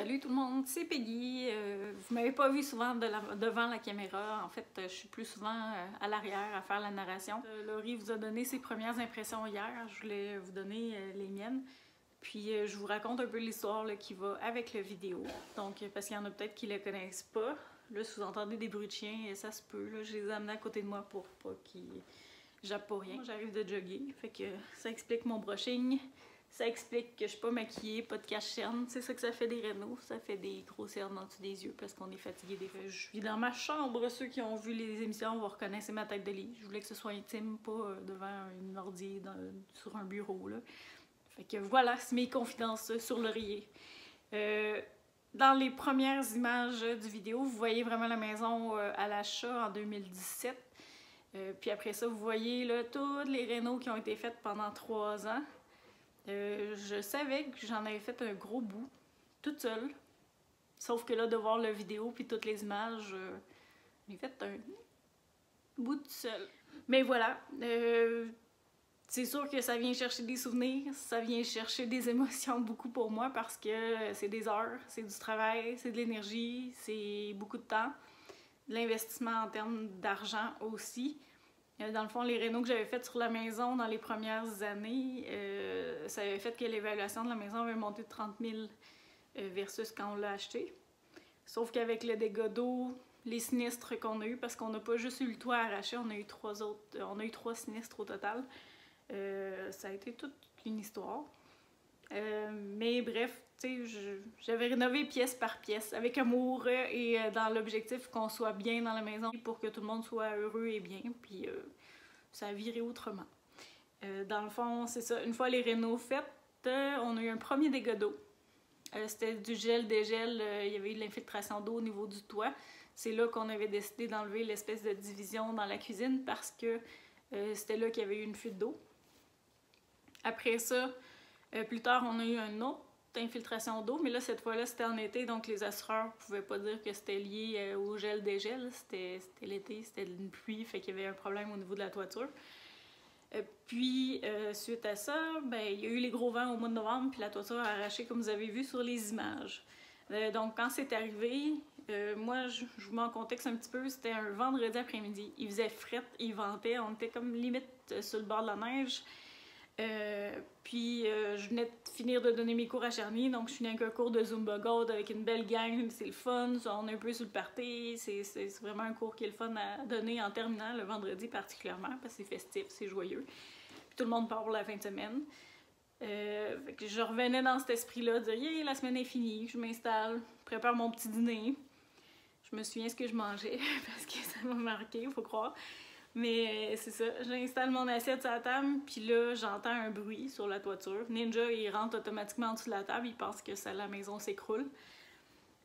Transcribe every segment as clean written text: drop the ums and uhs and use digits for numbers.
Salut tout le monde, c'est Peggy. Vous m'avez pas vu souvent devant la caméra. En fait, je suis plus souvent à l'arrière à faire la narration. Laurie vous a donné ses premières impressions hier. Je voulais vous donner les miennes. Puis je vous raconte un peu l'histoire qui va avec la vidéo. Donc, parce qu'il y en a peut-être qui ne la connaissent pas. Là, si vous entendez des bruits de chiens, ça se peut. Là, je les ai amenés à côté de moi pour pas qu'ils jappent pour rien. J'arrive de jogger, fait que ça explique mon brushing. Ça explique que je suis pas maquillée, pas de cache-cerne. C'est ça que ça fait des rénaux. Ça fait des gros cernes en dessous des yeux parce qu'on est fatigué des fois. Je suis dans ma chambre. Ceux qui ont vu les émissions vont reconnaître, c'est ma tête de lit. Je voulais que ce soit intime, pas devant une ordi sur un bureau. Là. Fait que voilà, c'est mes confidences sur l'oreiller. Dans les premières images du vidéo, vous voyez vraiment la maison à l'achat en 2017. Puis après ça, vous voyez là, toutes les rénaux qui ont été faites pendant 3 ans. Je savais que j'en avais fait un gros bout, toute seule. Sauf que là, de voir la vidéo puis toutes les images, j'ai fait un bout toute seule. Mais voilà, c'est sûr que ça vient chercher des souvenirs, ça vient chercher des émotions beaucoup pour moi parce que c'est des heures, c'est du travail, c'est de l'énergie, c'est beaucoup de temps, de l'investissement en termes d'argent aussi. Dans le fond, les rénaux que j'avais faites sur la maison dans les premières années, ça avait fait que l'évaluation de la maison avait monté de 30 000 versus quand on l'a acheté. Sauf qu'avec le dégât d'eau, les sinistres qu'on a eu, parce qu'on n'a pas juste eu le toit arraché, on a eu 3 sinistres au total. Ça a été toute une histoire. Mais bref, tu sais, j'avais rénové pièce par pièce avec amour et dans l'objectif qu'on soit bien dans la maison pour que tout le monde soit heureux et bien. Puis ça a viré autrement. Dans le fond, c'est ça. Une fois les rénaux faites, on a eu un premier dégât d'eau. C'était du gel-dégel. Il y avait eu de l'infiltration d'eau au niveau du toit. C'est là qu'on avait décidé d'enlever l'espèce de division dans la cuisine parce que c'était là qu'il y avait eu une fuite d'eau. Après ça, plus tard, on a eu une autre infiltration d'eau, mais là, cette fois-là, c'était en été, donc les assureurs ne pouvaient pas dire que c'était lié au gel-dégel. C'était l'été, c'était une pluie, fait qu'il y avait un problème au niveau de la toiture. Puis, suite à ça, ben, il y a eu les gros vents au mois de novembre, puis la toiture a arraché, comme vous avez vu sur les images. Donc, quand c'est arrivé, moi, je vous mets en contexte un petit peu, c'était un vendredi après-midi. Il faisait fret, il ventait, on était comme limite sur le bord de la neige. Puis je venais de finir de donner mes cours à Charny, donc je finis avec un cours de Zumba Gold avec une belle gang, c'est le fun, on est un peu sur le party, c'est vraiment un cours qui est le fun à donner en terminant le vendredi particulièrement, parce que c'est festif, c'est joyeux. Puis tout le monde part pour la fin de semaine. Fait que je revenais dans cet esprit-là, de dire yeah, la semaine est finie, je m'installe, prépare mon petit dîner. Je me souviens ce que je mangeais, parce que ça m'a marqué, il faut croire. Mais c'est ça, j'installe mon assiette sur la table, puis là, j'entends un bruit sur la toiture. Ninja, il rentre automatiquement en dessous de la table, il pense que la maison s'écroule.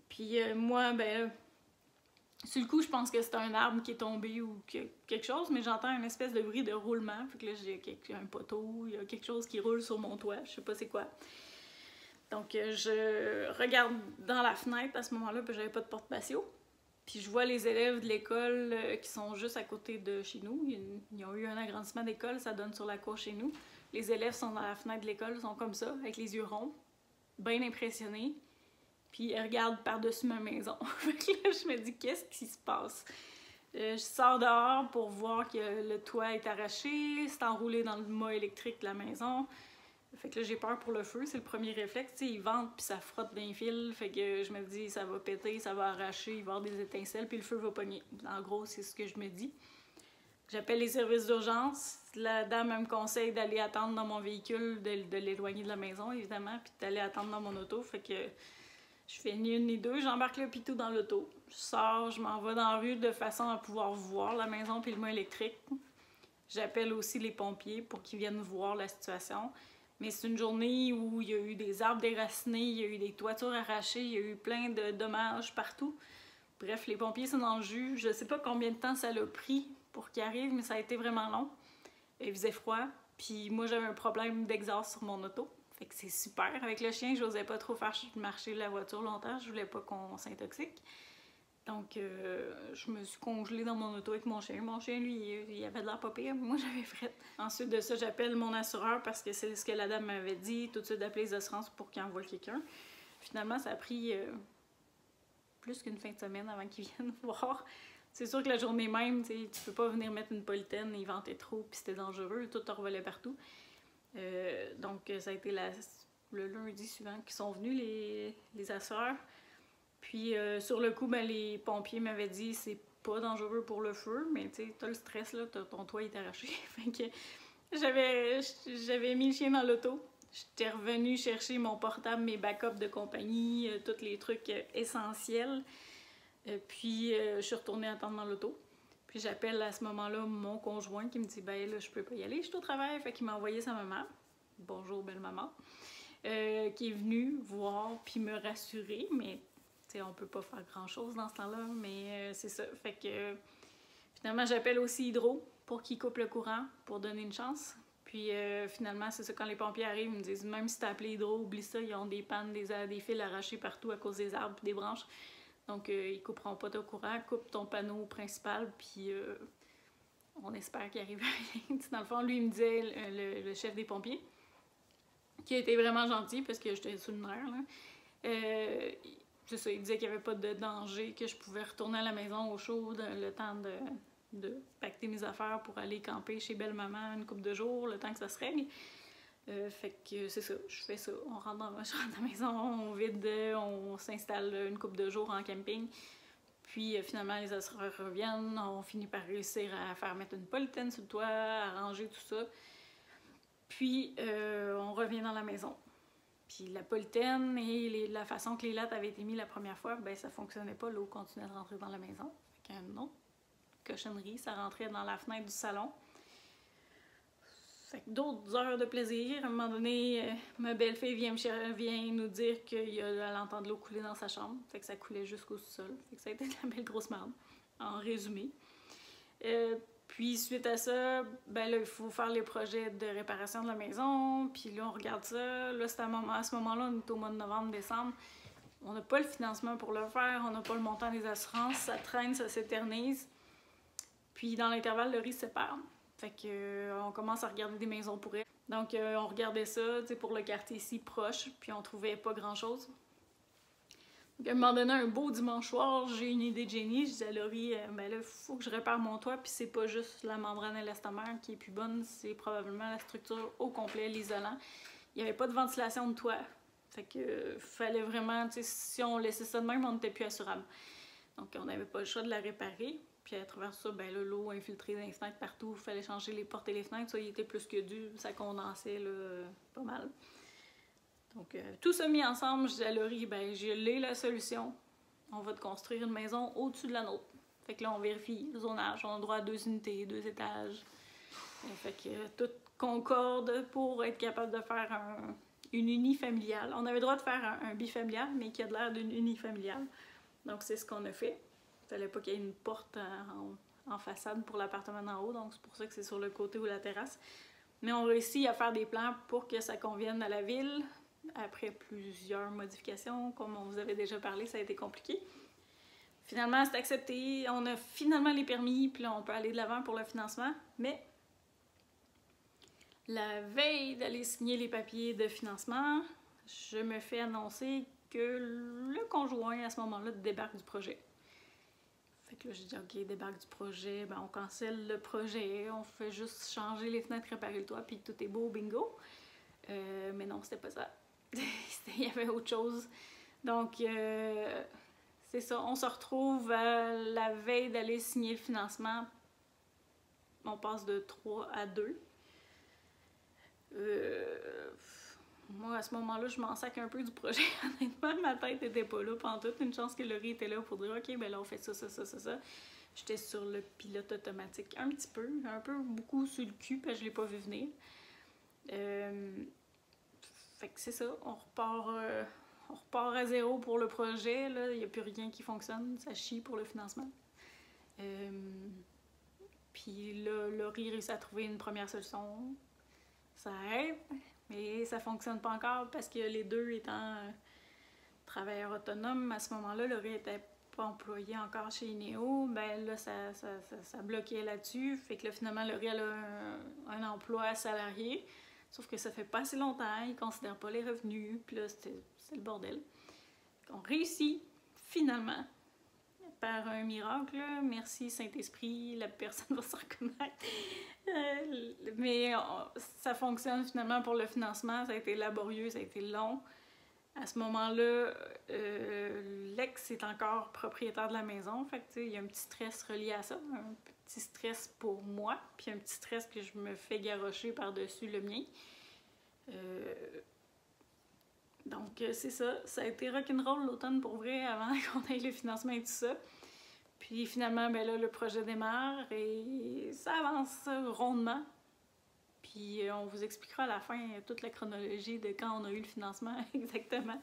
Puis moi, ben, sur le coup, je pense que c'est un arbre qui est tombé ou quelque chose, mais j'entends une espèce de bruit de roulement. Fait que là, j'ai un poteau, il y a quelque chose qui roule sur mon toit, je sais pas c'est quoi. Donc, je regarde dans la fenêtre à ce moment-là, puis j'avais pas de porte-patio. Puis je vois les élèves de l'école qui sont juste à côté de chez nous. Ils ont eu un agrandissement d'école, ça donne sur la cour chez nous. Les élèves sont dans la fenêtre de l'école, sont comme ça, avec les yeux ronds, bien impressionnés. Puis ils regardent par-dessus ma maison. Fait que là, je me dis, qu'est-ce qui se passe? Je sors dehors pour voir que le toit est arraché, c'est enroulé dans le mât électrique de la maison. Fait que là, j'ai peur pour le feu, c'est le premier réflexe. Tu sais, ils ventent puis ça frotte d'un fil. Fait que je me dis, ça va péter, ça va arracher, il va y avoir des étincelles puis le feu va pogner. En gros, c'est ce que je me dis. J'appelle les services d'urgence. La dame me conseille d'aller attendre dans mon véhicule, de l'éloigner de la maison, évidemment, puis d'aller attendre dans mon auto. Fait que je fais ni une ni deux, j'embarque le pitou dans l'auto. Je sors, je m'en vais dans la rue de façon à pouvoir voir la maison puis le mât électrique. J'appelle aussi les pompiers pour qu'ils viennent voir la situation. Mais c'est une journée où il y a eu des arbres déracinés, il y a eu des toitures arrachées, il y a eu plein de dommages partout. Bref, les pompiers sont dans le jus. Je sais pas combien de temps ça l'a pris pour qu'ils arrivent, mais ça a été vraiment long. Il faisait froid, puis moi j'avais un problème d'exhaust sur mon auto. Fait que c'est super. Avec le chien, j'osais pas trop faire marcher la voiture longtemps, je voulais pas qu'on s'intoxique. Donc, je me suis congelée dans mon auto avec mon chien. Mon chien, lui, il avait de l'air pas pire, mais moi, j'avais frette. Ensuite de ça, j'appelle mon assureur parce que c'est ce que la dame m'avait dit, tout de suite d'appeler les assurances pour qu'il envoie quelqu'un. finalement, ça a pris plus qu'une fin de semaine avant qu'ils viennent voir. C'est sûr que la journée même, tu peux pas venir mettre une polytaine, il ventait trop, puis c'était dangereux, tout revolait partout. Donc, ça a été le lundi suivant qu'ils sont venus, les assureurs. Puis, sur le coup, ben, les pompiers m'avaient dit c'est pas dangereux pour le feu, mais tu sais, t'as le stress, là, ton toit est arraché. Fait que j'avais mis le chien dans l'auto. J'étais revenue chercher mon portable, mes backups de compagnie, tous les trucs essentiels. Puis, je suis retournée attendre dans l'auto. Puis, j'appelle à ce moment-là mon conjoint qui me dit ben là, je peux pas y aller, je suis au travail. Fait qu'il m'a envoyé sa maman. Bonjour, belle maman. Qui est venue voir puis me rassurer. Mais, tu sais, on peut pas faire grand-chose dans ce temps-là. Mais c'est ça. Fait que finalement, j'appelle aussi Hydro pour qu'ils coupent le courant pour donner une chance. Puis finalement, c'est ça, quand les pompiers arrivent, ils me disent même si t'as appelé Hydro, oublie ça, ils ont des pannes, des fils arrachés partout à cause des arbres et des branches. Donc ils couperont pas ton courant, coupe ton panneau principal, puis on espère qu'il arrive rien. Dans le fond, lui, il me disait, le chef des pompiers, qui a été vraiment gentil parce que j'étais sous le nerf, là. C'est ça, il disait qu'il n'y avait pas de danger, que je pouvais retourner à la maison au chaud le temps de pacter mes affaires pour aller camper chez belle-maman une couple de jours, le temps que ça se règle. Fait que c'est ça, je fais ça. Je rentre à la maison, on vide, on s'installe une couple de jours en camping. Puis finalement, les assureurs reviennent, on finit par réussir à faire mettre une polytaine sur le toit, à ranger tout ça. Puis on revient dans la maison. Puis la polytaine et la façon que les lattes avaient été mises la première fois, ben ça fonctionnait pas, l'eau continuait de rentrer dans la maison. Fait que non, cochonnerie, ça rentrait dans la fenêtre du salon. Fait que d'autres heures de plaisir. À un moment donné, ma belle-fille vient nous dire qu'elle entend de l'eau couler dans sa chambre. Fait que ça coulait jusqu'au sous-sol. Fait que ça a été de la belle grosse merde, en résumé. Puis suite à ça, ben là, il faut faire les projets de réparation de la maison. Puis là, on regarde ça. Là, c'est à ce moment-là, on est au mois de novembre, décembre. On n'a pas le financement pour le faire. On n'a pas le montant des assurances. Ça traîne, ça s'éternise. Puis dans l'intervalle, le riz se sépare. Fait que on commence à regarder des maisons pour elle. Donc on regardait ça, tu sais, pour le quartier ici proche, puis on trouvait pas grand-chose. Donc à un moment donné, un beau dimanche soir, j'ai une idée de génie. Je dis à Laurie, ben là, il faut que je répare mon toit, puis c'est pas juste la membrane élastomère qui est plus bonne, c'est probablement la structure au complet, l'isolant. Il n'y avait pas de ventilation de toit. Fait que fallait vraiment, tu sais, si on laissait ça de même, on n'était plus assurable. Donc on n'avait pas le choix de la réparer. Puis à travers ça, ben là, l'eau infiltrée dans les fenêtres partout. Il fallait changer les portes et les fenêtres. Ça, il était plus que dû. Ça condensait là, pas mal. Donc, tout ça mis ensemble, je dis à Laurie, ben j'ai la solution. On va te construire une maison au-dessus de la nôtre. Fait que là, on vérifie le zonage. On a droit à 2 unités, 2 étages. Fait que tout concorde pour être capable de faire une unifamiliale. On avait le droit de faire un bifamilial, mais qui a de l'air d'une unifamiliale. Donc, c'est ce qu'on a fait. Il fallait pas qu'il y ait une porte en façade pour l'appartement d'en haut, donc c'est pour ça que c'est sur le côté ou la terrasse. Mais on réussit à faire des plans pour que ça convienne à la ville. Après plusieurs modifications, comme on vous avait déjà parlé, ça a été compliqué. Finalement, c'est accepté. On a finalement les permis, puis là, on peut aller de l'avant pour le financement. Mais la veille d'aller signer les papiers de financement, je me fais annoncer que le conjoint, à ce moment-là, débarque du projet. Fait que là, j'ai dit, OK, débarque du projet, ben, on cancelle le projet, on fait juste changer les fenêtres, réparer le toit, puis tout est beau, bingo. Mais non, c'était pas ça. Il y avait autre chose. Donc, c'est ça, on se retrouve la veille d'aller signer le financement. On passe de 3 à 2. Moi, à ce moment-là, je m'en sac un peu du projet. Honnêtement, ma tête n'était pas là pantoute. Une chance que Laurie était là pour dire « OK, ben là, on fait ça, ça, ça, ça, ça. » J'étais sur le pilote automatique un petit peu, beaucoup sur le cul, parce que je l'ai pas vu venir. Fait que c'est ça, on repart à zéro pour le projet. Là, il n'y a plus rien qui fonctionne, ça chie pour le financement. Puis là, Laurie réussit à trouver une première solution. Ça aide. Mais ça fonctionne pas encore parce que les deux étant travailleurs autonomes, à ce moment-là, Laurie était pas employée encore chez Inéo, ben là, ça bloquait là-dessus. Fait que là, finalement, Laurie elle a un emploi salarié. Sauf que ça fait pas assez longtemps, ils considèrent pas les revenus, puis là, c'est le bordel. On réussit, finalement, par un miracle, là. Merci Saint-Esprit, la personne va se reconnaître. Mais ça fonctionne finalement pour le financement, ça a été laborieux, ça a été long. À ce moment-là, l'ex est encore propriétaire de la maison, fait que il y a un petit stress relié à ça, un petit stress pour moi, puis un petit stress que je me fais garrocher par-dessus le mien. Donc c'est ça, ça a été rock'n'roll l'automne pour vrai avant qu'on ait le financement et tout ça. Puis finalement, ben là, le projet démarre et ça avance rondement. Puis on vous expliquera à la fin toute la chronologie de quand on a eu le financement exactement.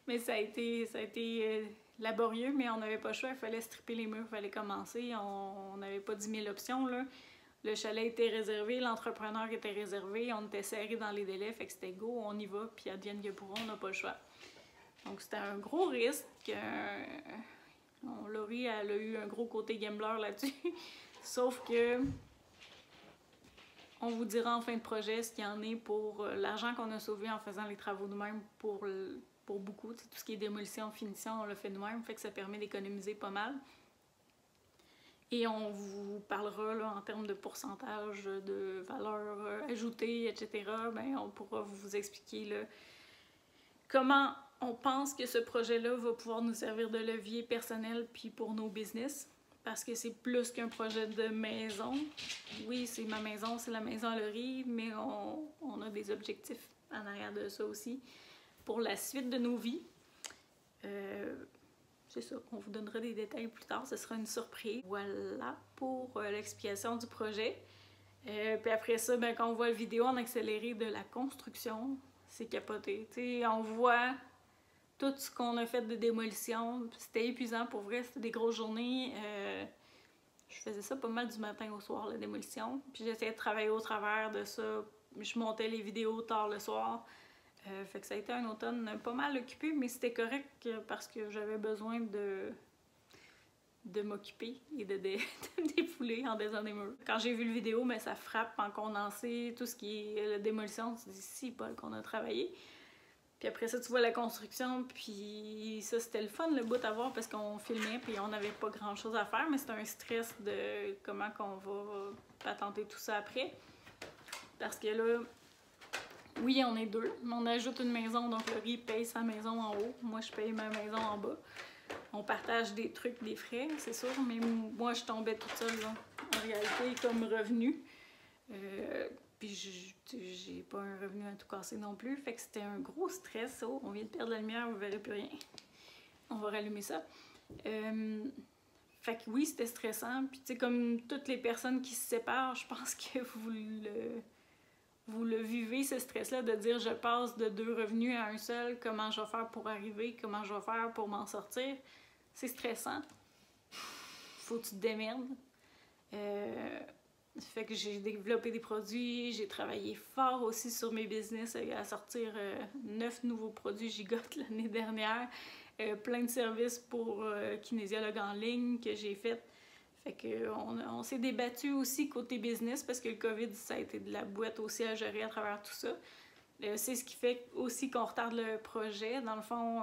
Mais ça a été laborieux, mais on n'avait pas le choix, il fallait stripper les murs, il fallait commencer. On n'avait pas 10 000 options, là. Le chalet était réservé, l'entrepreneur était réservé, on était serré dans les délais, fait que c'était go, on y va, puis advienne que pourra, on n'a pas le choix. Donc c'était un gros risque. Laurie, elle a eu un gros côté gambler là-dessus. Sauf que on vous dira en fin de projet ce qu'il y en est pour l'argent qu'on a sauvé en faisant les travaux nous-mêmes pour beaucoup. Tout ce qui est démolition, finition, on l'a fait nous-mêmes, fait que ça permet d'économiser pas mal. Et on vous parlera là, en termes de pourcentage, de valeur ajoutée, etc. Ben, on pourra vous expliquer là, comment on pense que ce projet-là va pouvoir nous servir de levier personnel puis pour nos business. Parce que c'est plus qu'un projet de maison. Oui, c'est ma maison, c'est la maison à Laurie, mais on a des objectifs en arrière de ça aussi pour la suite de nos vies. C'est ça, on vous donnera des détails plus tard, ce sera une surprise. Voilà pour l'explication du projet. Puis après ça, ben, quand on voit la vidéo en accéléré de la construction, c'est capoté. T'sais, on voit tout ce qu'on a fait de démolition. C'était épuisant pour vrai, c'était des grosses journées. Je faisais ça pas mal du matin au soir, la démolition. Puis j'essayais de travailler au travers de ça. Je montais les vidéos tard le soir. Fait que ça a été un automne pas mal occupé, mais c'était correct parce que j'avais besoin de m'occuper et de me défouler en descendant des murs. Quand j'ai vu le vidéo, mais ça frappe en condensé, tout ce qui est la démolition, tu te dis si, Paul, qu'on a travaillé. Puis après ça, tu vois la construction, puis ça, c'était le fun, le bout à voir, parce qu'on filmait, puis on n'avait pas grand-chose à faire, mais c'était un stress de comment qu'on va patenter tout ça après. Parce que là, oui, on est deux, mais on ajoute une maison, donc Laurie paye sa maison en haut, moi je paye ma maison en bas. On partage des trucs, des frais, c'est sûr, mais moi je tombais toute seule, là, en réalité, comme revenu. Puis j'ai pas un revenu à tout casser non plus, fait que c'était un gros stress. Oh, on vient de perdre la lumière, vous verrez plus rien. On va rallumer ça. Fait que oui, c'était stressant. Puis tu sais, comme toutes les personnes qui se séparent, je pense que vous le vivez, ce stress-là, de dire je passe de 2 revenus à un seul, comment je vais faire pour arriver, comment je vais faire pour m'en sortir. C'est stressant. Faut que tu te démerdes. Fait que j'ai développé des produits, j'ai travaillé fort aussi sur mes business à sortir 9 nouveaux produits gigottes l'année dernière. Plein de services pour kinésiologue en ligne que j'ai fait. Fait que on s'est débattu aussi côté business parce que le COVID, ça a été de la boîte aussi à gérer à travers tout ça. C'est ce qui fait aussi qu'on retarde le projet. Dans le fond,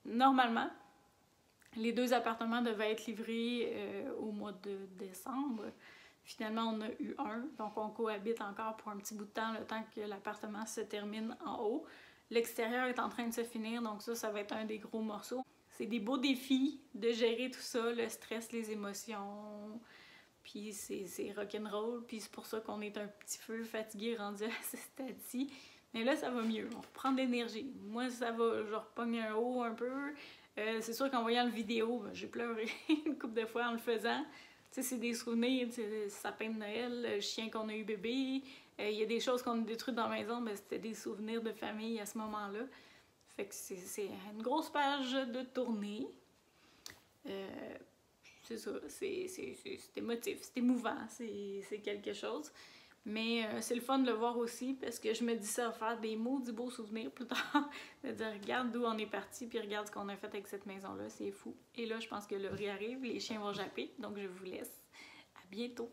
normalement, les 2 appartements devaient être livrés au mois de décembre. Finalement, on a eu un, donc on cohabite encore pour un petit bout de temps, le temps que l'appartement se termine en haut. L'extérieur est en train de se finir, donc ça va être un des gros morceaux. C'est des beaux défis de gérer tout ça, le stress, les émotions, puis c'est rock'n'roll, puis c'est pour ça qu'on est un petit peu fatigué rendu à ce stade-ci. Mais là, ça va mieux, on reprend de l'énergie. Moi, ça va, je repogne un haut un peu. C'est sûr qu'en voyant la vidéo, ben, j'ai pleuré une couple de fois en le faisant. Tu sais, c'est des souvenirs, le sapin de Noël, le chien qu'on a eu bébé. Il y a des choses qu'on a détruites dans la maison, mais c'était des souvenirs de famille à ce moment-là. Fait que c'est une grosse page de tournée. C'est ça, c'est émotif, c'est émouvant, c'est quelque chose. Mais c'est le fun de le voir aussi parce que je me dis ça va faire des maudits beaux souvenirs plus tard. De dire regarde d'où on est parti puis regarde ce qu'on a fait avec cette maison-là, c'est fou. Et là, je pense que Laurie arrive, les chiens vont japper, donc je vous laisse. À bientôt!